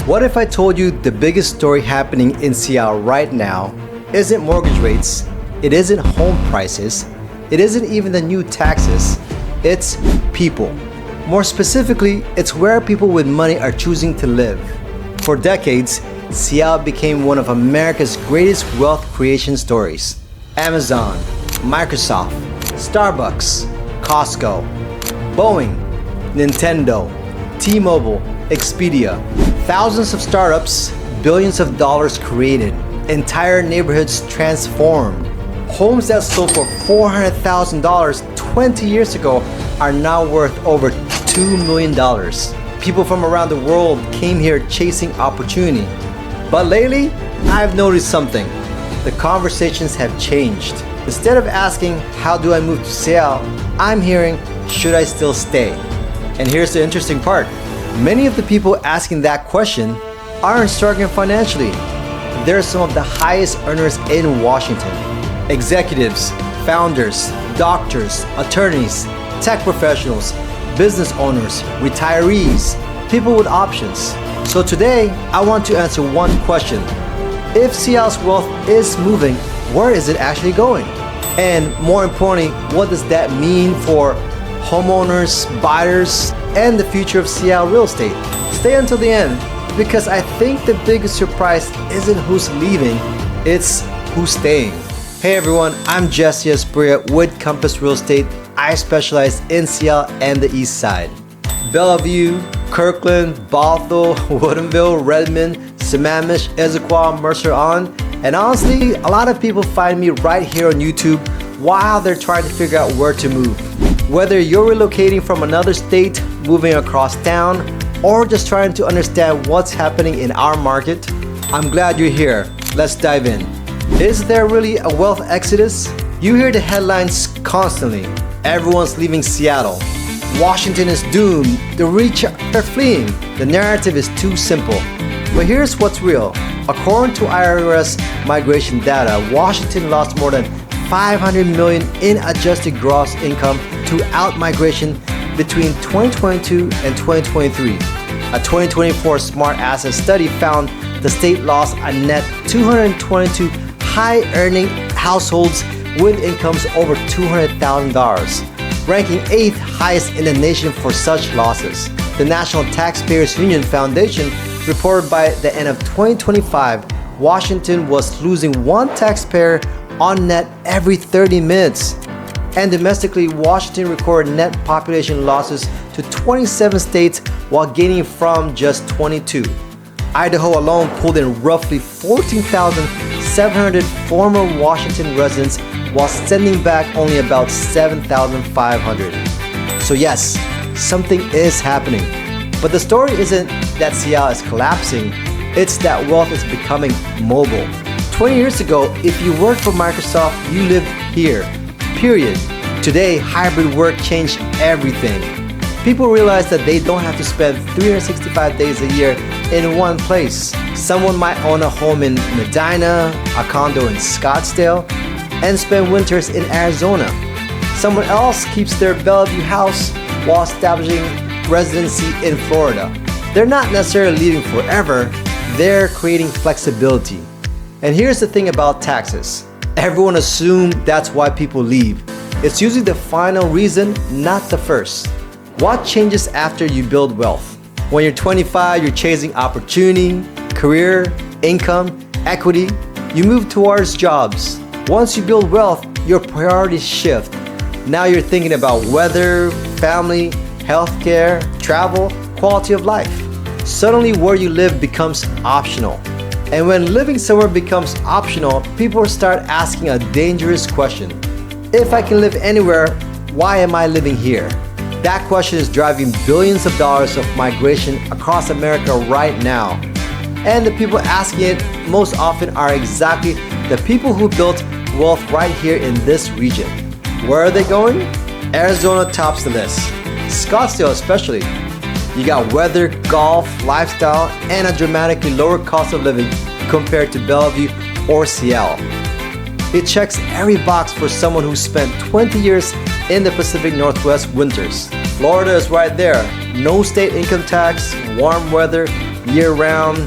What if I told you the biggest story happening in Seattle right now isn't mortgage rates, it isn't home prices, it isn't even the new taxes, it's people. More specifically, it's where people with money are choosing to live. For decades, Seattle became one of America's greatest wealth creation stories. Amazon, Microsoft, Starbucks, Costco, Boeing, Nintendo, T-Mobile, Expedia. Thousands of startups, billions of dollars created, entire neighborhoods transformed. Homes that sold for $400,000 20 years ago are now worth over $2 million. People from around the world came here chasing opportunity. But lately, I've noticed something. The conversations have changed. Instead of asking, how do I move to Seattle? I'm hearing, should I still stay? And here's the interesting part. Many of the people asking that question aren't struggling financially. They're some of the highest earners in Washington. Executives, founders, doctors, attorneys, tech professionals, business owners, retirees, people with options. So today, I want to answer one question. If Seattle's wealth is moving, where is it actually going? And more importantly, what does that mean for homeowners, buyers, and the future of Seattle real estate? Stay until the end, because I think the biggest surprise isn't who's leaving, it's who's staying. Hey everyone, I'm Jesse Espria with Compass Real Estate. I specialize in Seattle and the Eastside. Bellevue, Kirkland, Bothell, Woodinville, Redmond, Sammamish, Issaquah, Mercer Island, and honestly, a lot of people find me right here on YouTube while they're trying to figure out where to move. Whether you're relocating from another state, moving across town, or just trying to understand what's happening in our market, I'm glad you're here. Let's dive in. Is there really a wealth exodus? You hear the headlines constantly. Everyone's leaving Seattle. Washington is doomed. The rich are fleeing. The narrative is too simple. But here's what's real. According to IRS migration data, Washington lost more than $500 million in adjusted gross income to outmigration between 2022 and 2023. A 2024 Smart Asset study found the state lost a net 222 high-earning households with incomes over $200,000, ranking 8th highest in the nation for such losses. The National Taxpayers Union Foundation reported by the end of 2025, Washington was losing one taxpayer on net every 30 minutes. And domestically, Washington recorded net population losses to 27 states while gaining from just 22. Idaho alone pulled in roughly 14,700 former Washington residents while sending back only about 7,500. So yes, something is happening. But the story isn't that Seattle is collapsing, it's that wealth is becoming mobile. 20 years ago, if you worked for Microsoft, you lived here, period. Today, hybrid work changed everything. People realize that they don't have to spend 365 days a year in one place. Someone might own a home in Medina, a condo in Scottsdale, and spend winters in Arizona. Someone else keeps their Bellevue house while establishing residency in Florida. They're not necessarily leaving forever, they're creating flexibility. And here's the thing about taxes. Everyone assumes that's why people leave. It's usually the final reason, not the first. What changes after you build wealth? When you're 25, you're chasing opportunity, career, income, equity. You move towards jobs. Once you build wealth, your priorities shift. Now you're thinking about weather, family, healthcare, travel, quality of life. Suddenly where you live becomes optional. And when living somewhere becomes optional, people start asking a dangerous question. If I can live anywhere, why am I living here? That question is driving billions of dollars of migration across America right now. And the people asking it most often are exactly the people who built wealth right here in this region. Where are they going? Arizona tops the list. Scottsdale especially. You got weather, golf, lifestyle, and a dramatically lower cost of living compared to Bellevue or Seattle. It checks every box for someone who spent 20 years in the Pacific Northwest winters. Florida is right there. No state income tax, warm weather, year-round,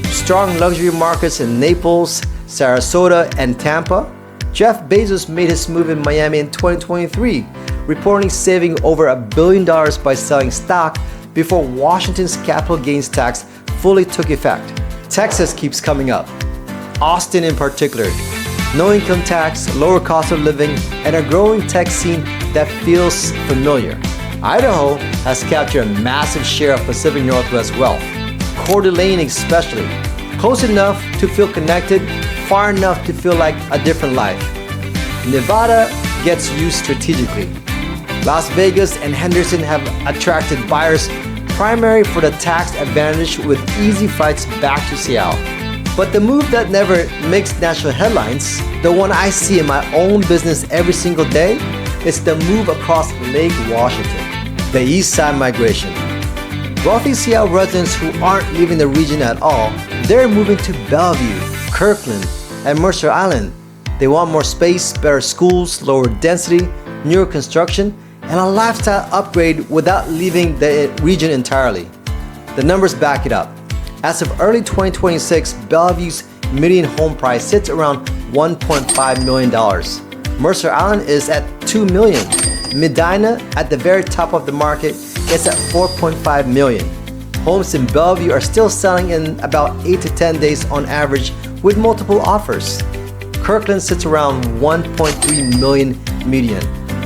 strong luxury markets in Naples, Sarasota, and Tampa. Jeff Bezos made his move in Miami in 2023, reporting saving over $1 billion by selling stock before Washington's capital gains tax fully took effect. Texas keeps coming up. Austin in particular. No income tax, lower cost of living, and a growing tech scene that feels familiar. Idaho has captured a massive share of Pacific Northwest wealth. Coeur d'Alene especially. Close enough to feel connected, far enough to feel like a different life. Nevada gets used strategically. Las Vegas and Henderson have attracted buyers primarily for the tax advantage with easy flights back to Seattle. But the move that never makes national headlines, the one I see in my own business every single day, is the move across Lake Washington, the Eastside migration. Wealthy Seattle residents who aren't leaving the region at all, they're moving to Bellevue, Kirkland, and Mercer Island. They want more space, better schools, lower density, newer construction, and a lifestyle upgrade without leaving the region entirely. The numbers back it up. As of early 2026, Bellevue's median home price sits around $1.5 million. Mercer Island is at $2 million. Medina, at the very top of the market, is at $4.5 million. Homes in Bellevue are still selling in about 8 to 10 days on average with multiple offers. Kirkland sits around $1.3 million median,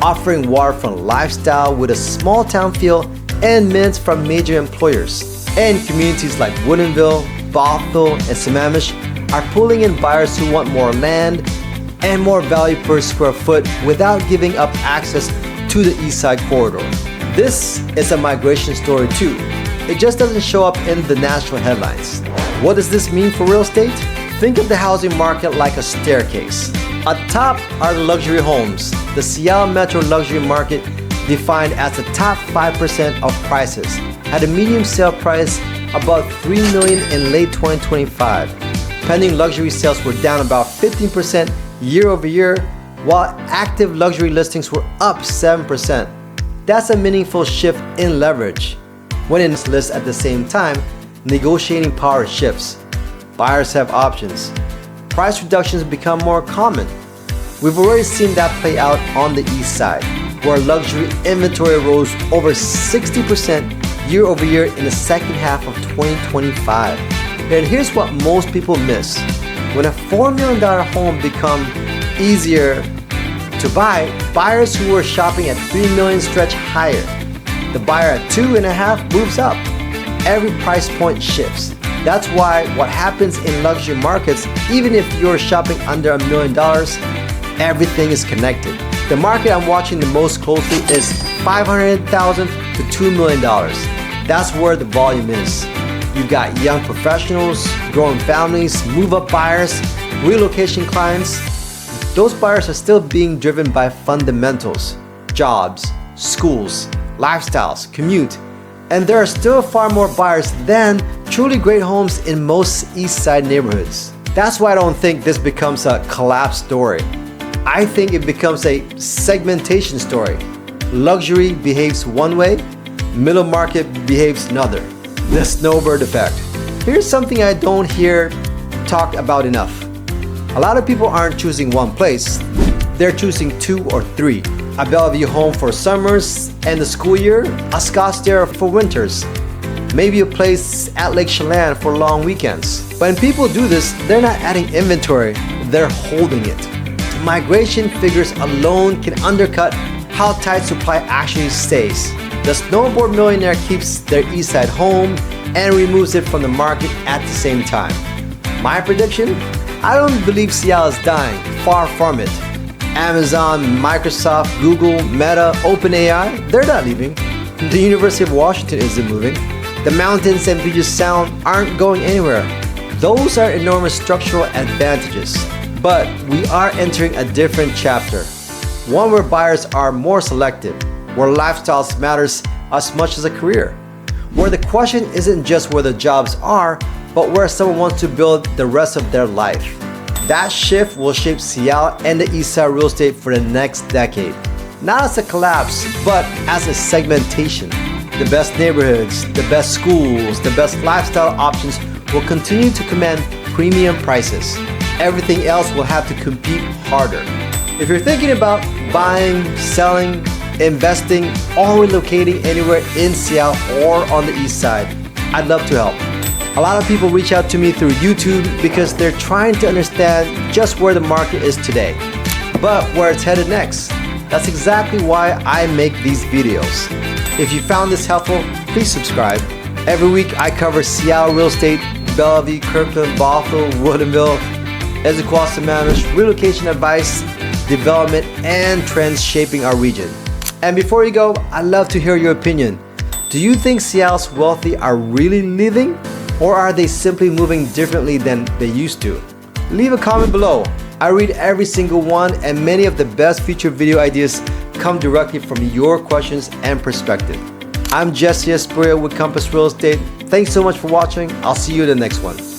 offering waterfront lifestyle with a small town feel and minutes from major employers. And communities like Woodinville, Bothell, and Sammamish are pulling in buyers who want more land and more value per square foot without giving up access to the Eastside corridor. This is a migration story too. It just doesn't show up in the national headlines. What does this mean for real estate? Think of the housing market like a staircase. Atop are the luxury homes, the Seattle Metro luxury market defined as the top 5% of prices, had a median sale price above $3 million in late 2025. Pending luxury sales were down about 15% year over year, while active luxury listings were up 7%. That's a meaningful shift in leverage. When in this list at the same time, negotiating power shifts. Buyers have options. Price reductions become more common. We've already seen that play out on the east side, where luxury inventory rose over 60% year over year in the second half of 2025. And here's what most people miss. When a $4 million home becomes easier to buy, buyers who were shopping at $3 million stretch higher. The buyer at $2.5 moves up. Every price point shifts. That's why what happens in luxury markets, even if you're shopping under $1 million, everything is connected. The market I'm watching the most closely is $500,000 to $2 million. That's where the volume is. You've got young professionals, growing families, move-up buyers, relocation clients. Those buyers are still being driven by fundamentals, jobs, schools, lifestyles, commute, and there are still far more buyers than truly great homes in most East Side neighborhoods. That's why I don't think this becomes a collapse story. I think it becomes a segmentation story. Luxury behaves one way, middle market behaves another. The Snowbird Effect. Here's something I don't hear talked about enough. A lot of people aren't choosing one place, they're choosing 2 or 3. A Bellevue home for summers and the school year, a Scottsdale for winters, maybe a place at Lake Chelan for long weekends. When people do this, they're not adding inventory, they're holding it. Migration figures alone can undercut how tight supply actually stays. The snowboard millionaire keeps their Eastside home and removes it from the market at the same time. My prediction? I don't believe Seattle is dying, far from it. Amazon, Microsoft, Google, Meta, OpenAI, they're not leaving. The University of Washington isn't moving. The mountains and Puget Sound aren't going anywhere. Those are enormous structural advantages. But we are entering a different chapter. One where buyers are more selective, where lifestyles matters as much as a career, where the question isn't just where the jobs are, but where someone wants to build the rest of their life. That shift will shape Seattle and the Eastside real estate for the next decade. Not as a collapse, but as a segmentation. the best neighborhoods, the best schools, the best lifestyle options will continue to command premium prices. Everything else will have to compete harder. If you're thinking about buying, selling, investing, or relocating anywhere in Seattle or on the east side, I'd love to help. A lot of people reach out to me through YouTube because they're trying to understand just where the market is today, but where it's headed next. That's exactly why I make these videos. If you found this helpful, please subscribe. Every week I cover Seattle real estate, Bellevue, Kirkland, Bothell, Woodinville, Essequassa Manors, relocation advice, development, and trends shaping our region. And before you go, I'd love to hear your opinion. Do you think Seattle's wealthy are really leaving, or are they simply moving differently than they used to? Leave a comment below. I read every single one, and many of the best future video ideas come directly from your questions and perspective. I'm Jesse Espriu with Compass Real Estate. Thanks so much for watching. I'll see you in the next one.